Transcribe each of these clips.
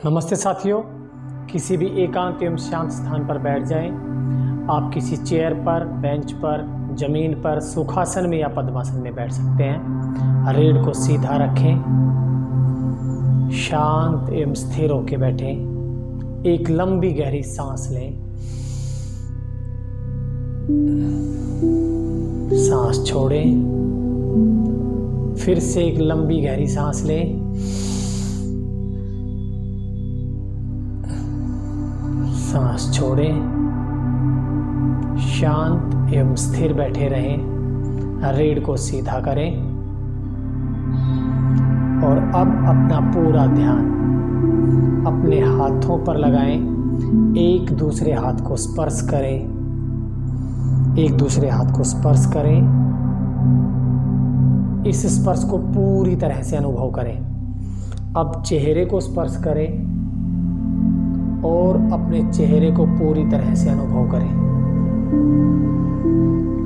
नमस्ते साथियों, किसी भी एकांत एवं शांत स्थान पर बैठ जाएं। आप किसी चेयर पर, बेंच पर, जमीन पर, सुखासन में या पद्मासन में बैठ सकते हैं। रीढ़ को सीधा रखें, शांत एवं स्थिर होकर बैठें। एक लंबी गहरी सांस लें, सांस छोड़ें, फिर से एक लंबी गहरी सांस लें, सांस छोड़ें। शांत एवं स्थिर बैठे रहें। रीढ़ को सीधा करें और अब अपना पूरा ध्यान अपने हाथों पर लगाएं। एक दूसरे हाथ को स्पर्श करें, एक दूसरे हाथ को स्पर्श करें। इस स्पर्श को पूरी तरह से अनुभव करें। अब चेहरे को स्पर्श करें और अपने चेहरे को पूरी तरह से अनुभव करें।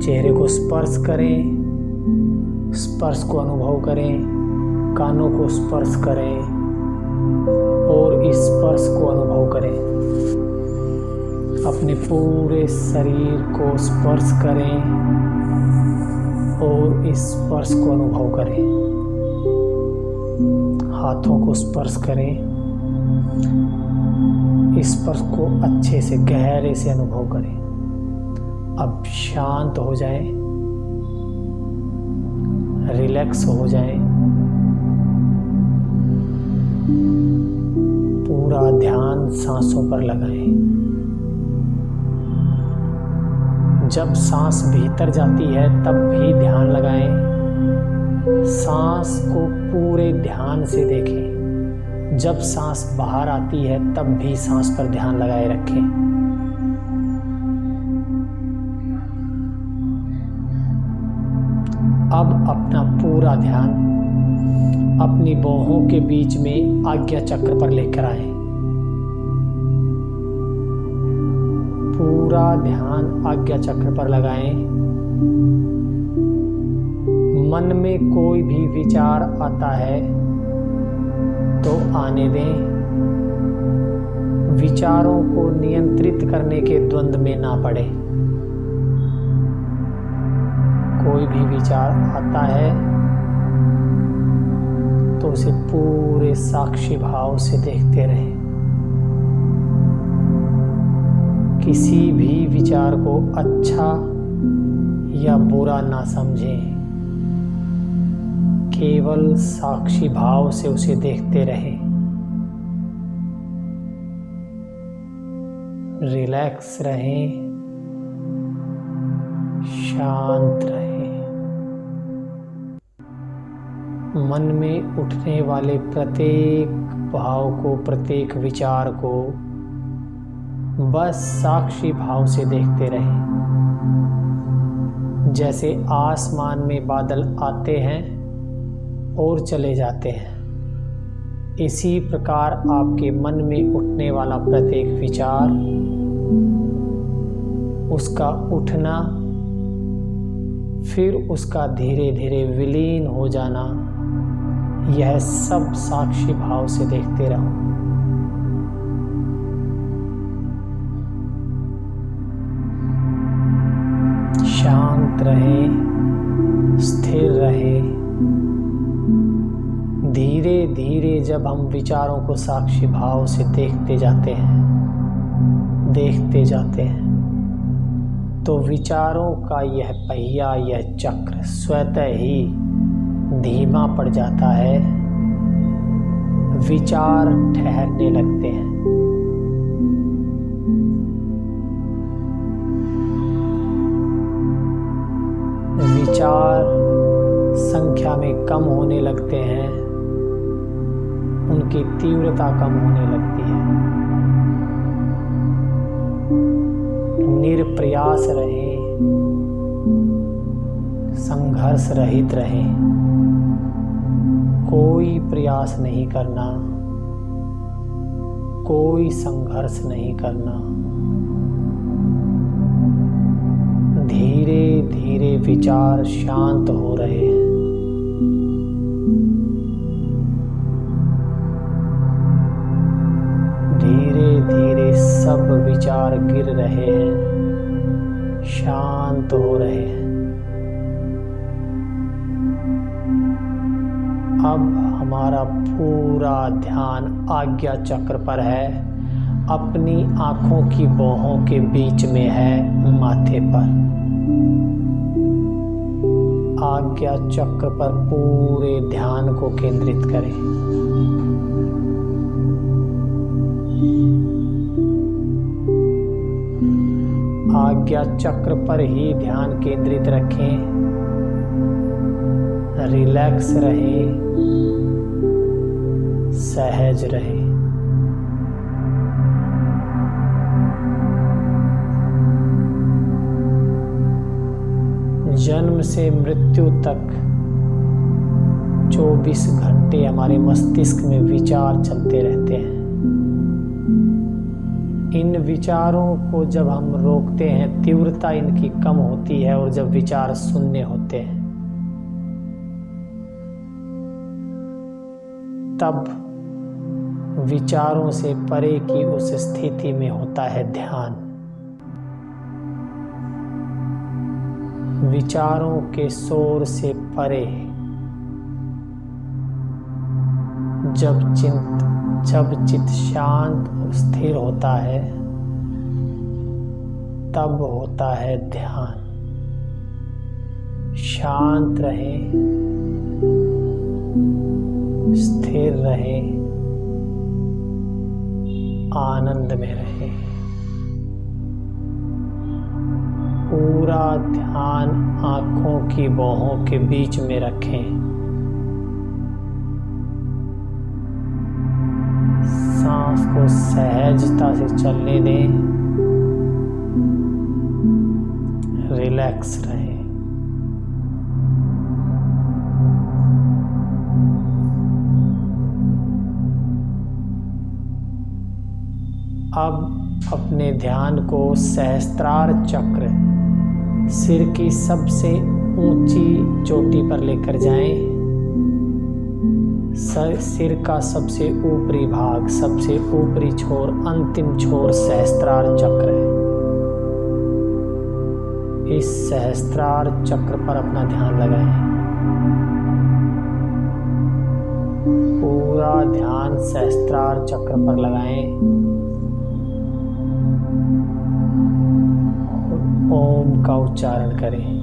चेहरे को स्पर्श करें, स्पर्श को अनुभव करें। कानों को स्पर्श करें और इस स्पर्श को अनुभव करें। अपने पूरे शरीर को स्पर्श करें और इस स्पर्श को अनुभव करें। हाथों को स्पर्श करें, इस स्पर्श को अच्छे से गहरे से अनुभव करें। अब शांत हो जाएं, रिलैक्स हो जाएं। पूरा ध्यान सांसों पर लगाएं। जब सांस भीतर जाती है तब भी ध्यान लगाएं। सांस को पूरे ध्यान से देखें। जब सांस बाहर आती है तब भी सांस पर ध्यान लगाए रखें। अब अपना पूरा ध्यान अपनी बाहों के बीच में आज्ञा चक्र पर लेकर आए। पूरा ध्यान आज्ञा चक्र पर लगाएं। मन में कोई भी विचार आता है तो आने दें। विचारों को नियंत्रित करने के द्वंद्व में ना पड़े। कोई भी विचार आता है तो उसे पूरे साक्षी भाव से देखते रहें। किसी भी विचार को अच्छा या बुरा ना समझें। केवल साक्षी भाव से उसे देखते रहें। रिलैक्स रहें, शांत रहें। मन में उठने वाले प्रत्येक भाव को, प्रत्येक विचार को बस साक्षी भाव से देखते रहें। जैसे आसमान में बादल आते हैं और चले जाते हैं, इसी प्रकार आपके मन में उठने वाला प्रत्येक विचार, उसका उठना, फिर उसका धीरे धीरे विलीन हो जाना, यह सब साक्षी भाव से देखते रहो। शांत रहें, स्थिर रहें। धीरे धीरे जब हम विचारों को साक्षी भाव से देखते जाते हैं तो विचारों का यह पहिया, यह चक्र स्वतः ही धीमा पड़ जाता है। विचार ठहरने लगते हैं। विचार संख्या में कम होने लगते हैं, उनकी तीव्रता कम होने लगती है। निरप्रयास रहें, संघर्ष रहित रहें। कोई प्रयास नहीं करना, कोई संघर्ष नहीं करना। धीरे धीरे विचार शांत हो रहे हैं। विचार गिर रहे हैं, शांत हो रहे हैं। अब हमारा पूरा ध्यान आज्ञा चक्र पर है, अपनी आंखों की भौहों के बीच में है, माथे पर। आज्ञा चक्र पर पूरे ध्यान को केंद्रित करें। आज्ञा चक्र पर ही ध्यान केंद्रित रखें। रिलैक्स रहें, सहज रहें। जन्म से मृत्यु तक 24 घंटे हमारे मस्तिष्क में विचार चलते रहते हैं। इन विचारों को जब हम रोकते हैं, तीव्रता इनकी कम होती है और जब विचार शून्य होते हैं, तब विचारों से परे की उस स्थिति में होता है ध्यान। विचारों के शोर से परे जब चित्त शांत और स्थिर होता है, तब होता है ध्यान। शांत रहे, स्थिर रहे, आनंद में रहे। पूरा ध्यान आंखों की भौहों के बीच में रखें। सांस को सहजता से चलने दें, रिलैक्स रहें। अब अपने ध्यान को सहस्त्रार चक्र, सिर की सबसे ऊंची चोटी पर लेकर जाएं। सिर का सबसे ऊपरी भाग, सबसे ऊपरी छोर, अंतिम छोर सहस्त्रार चक्र है। इस सहस्त्रार चक्र पर अपना ध्यान लगाएं। पूरा ध्यान सहस्त्रार चक्र पर लगाएं। ओम का उच्चारण करें।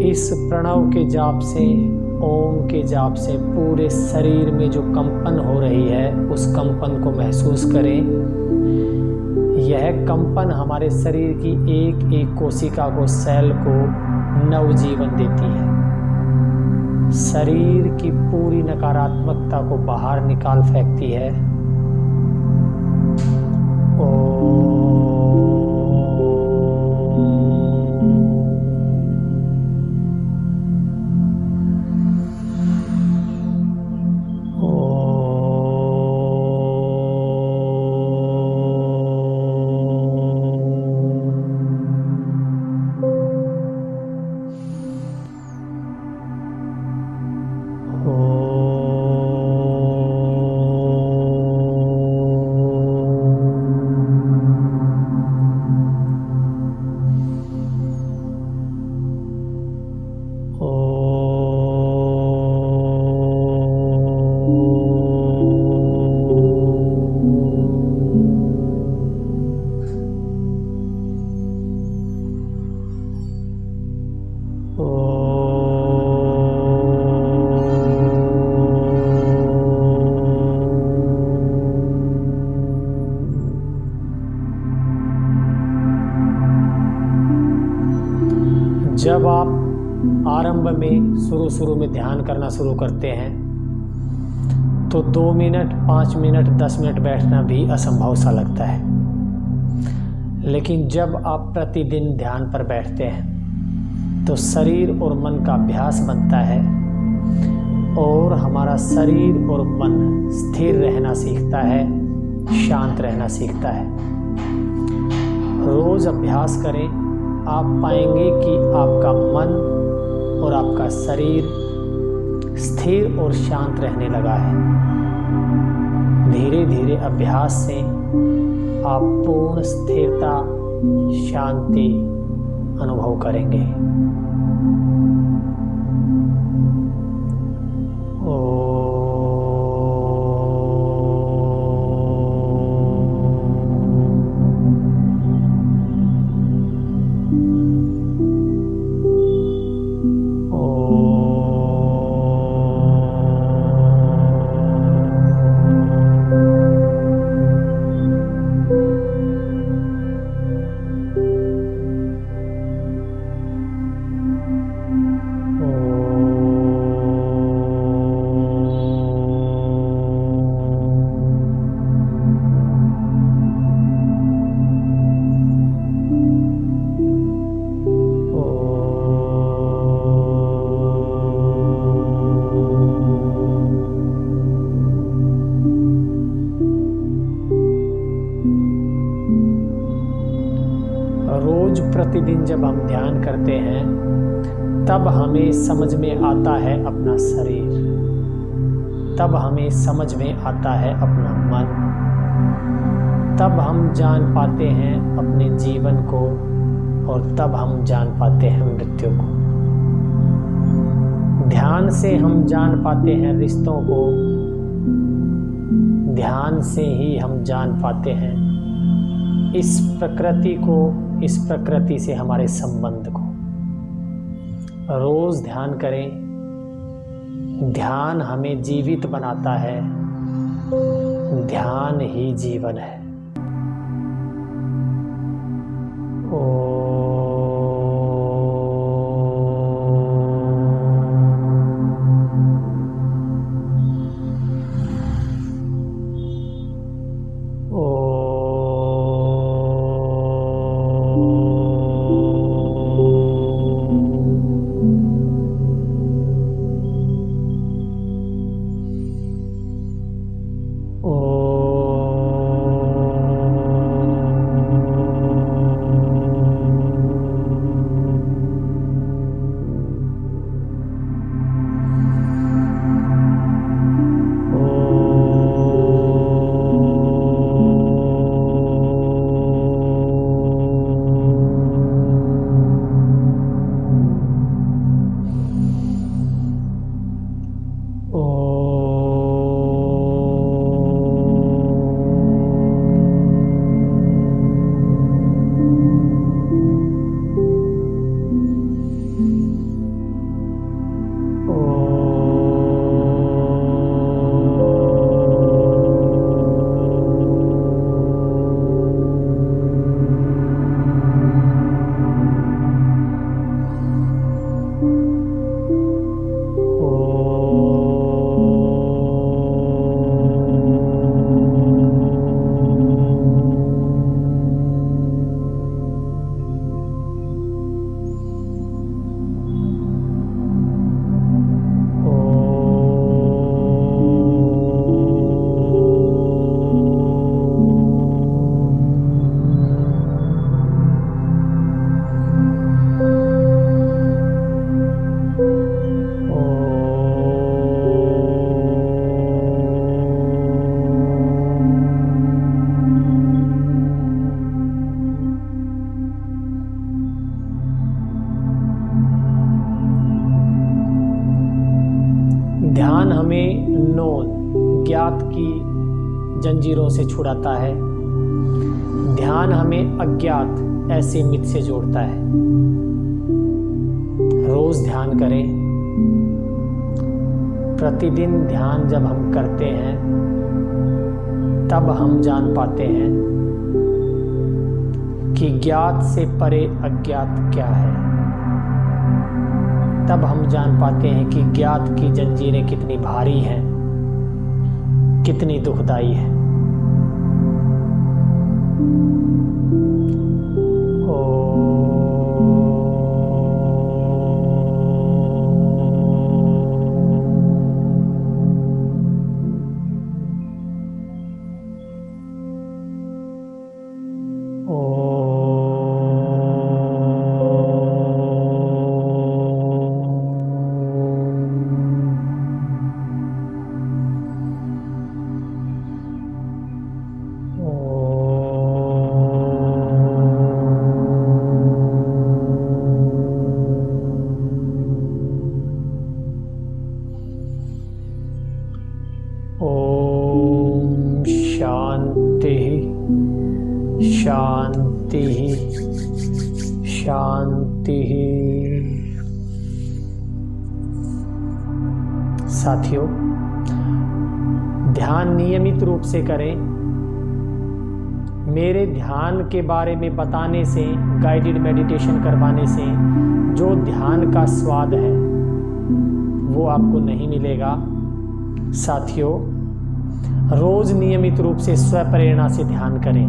इस प्रणव के जाप से, ओम के जाप से पूरे शरीर में जो कंपन हो रही है, उस कंपन को महसूस करें। यह कंपन हमारे शरीर की एक एक कोशिका को, सेल को नवजीवन देती है। शरीर की पूरी नकारात्मकता को बाहर निकाल फेंकती है। जब आप आरंभ में शुरू में ध्यान करना शुरू करते हैं तो 2 मिनट, 5 मिनट, 10 मिनट बैठना भी असंभव सा लगता है। लेकिन जब आप प्रतिदिन ध्यान पर बैठते हैं तो शरीर और मन का अभ्यास बनता है और हमारा शरीर और मन स्थिर रहना सीखता है, शांत रहना सीखता है। रोज अभ्यास करें, आप पाएंगे कि आपका मन और आपका शरीर स्थिर और शांत रहने लगा है। धीरे धीरे अभ्यास से आप पूर्ण स्थिरता, शांति अनुभव करेंगे। रोज प्रतिदिन जब हम ध्यान करते हैं तब हमें समझ में आता है अपना शरीर, तब हमें समझ में आता है अपना मन, तब हम जान पाते हैं अपने जीवन को और तब हम जान पाते हैं मृत्यु को। ध्यान से हम जान पाते हैं रिश्तों को, ध्यान से ही हम जान पाते हैं इस प्रकृति को, इस प्रकृति से हमारे संबंध को। रोज ध्यान करें, ध्यान हमें जीवित बनाता है, ध्यान ही जीवन है। ध्यान हमें नॉन ज्ञात की जंजीरों से छुड़ाता है, ध्यान हमें अज्ञात ऐसे मिथ से जोड़ता है। रोज ध्यान करें, प्रतिदिन ध्यान जब हम करते हैं तब हम जान पाते हैं कि ज्ञात से परे अज्ञात क्या है। तब हम जान पाते हैं कि ज्ञात की जंजीरें कितनी भारी हैं, कितनी दुखदाई है। ओम शांति शांति शांति। साथियों, ध्यान नियमित रूप से करें। मेरे ध्यान के बारे में बताने से, गाइडेड मेडिटेशन करवाने से जो ध्यान का स्वाद है वो आपको नहीं मिलेगा। साथियों, रोज नियमित रूप से स्वप्रेरणा से ध्यान करें।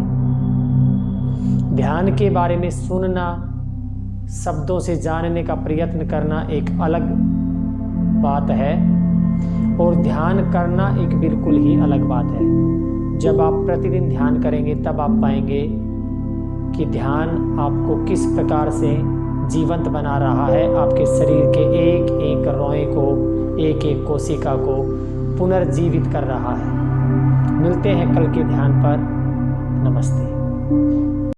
ध्यान के बारे में सुनना, शब्दों से जानने का प्रयत्न करना एक अलग बात है और ध्यान करना एक बिल्कुल ही अलग बात है। जब आप प्रतिदिन ध्यान करेंगे तब आप पाएंगे कि ध्यान आपको किस प्रकार से जीवंत बना रहा है, आपके शरीर के एक एक रोए को, एक एक कोशिका को पुनर्जीवित कर रहा है। मिलते हैं कल के ध्यान पर। नमस्ते।